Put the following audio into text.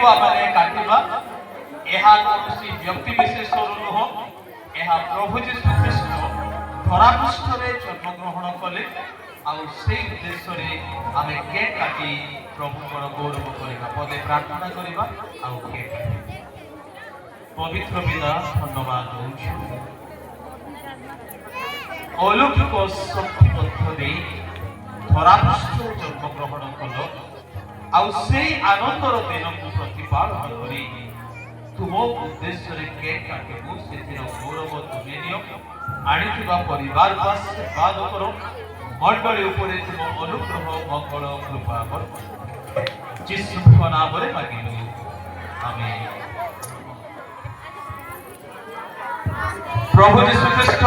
आमे काटिबा एहा कौनसी व्यक्ति विशेष नुह एहा प्रभु जीशु ख्रीष्ट धरापृष्ठ जन्म ग्रहण कले आउ उद्देश्य आमे केक काटी प्रभु गौरव करवा पदे प्रार्थना करवा आउ केक काटी पवित्र पिता धन्यवाद दौछु अलौकिक शक्ति मध्य दे धरापृष्ठ जन्म ग्रहण कल आउ आनंदर दिन को प्रतिपालन करी तुम उद्देश्य केक काटू से गौरव तुम्हें नियो आनीथिबा परिवार को आशीर्वाद करो मंडली उपरे तुम अनुग्रह मंगल कृपा कर जीशु नाम रे मांगिलु आमेन। प्रभु जीशु ख्रीष्ट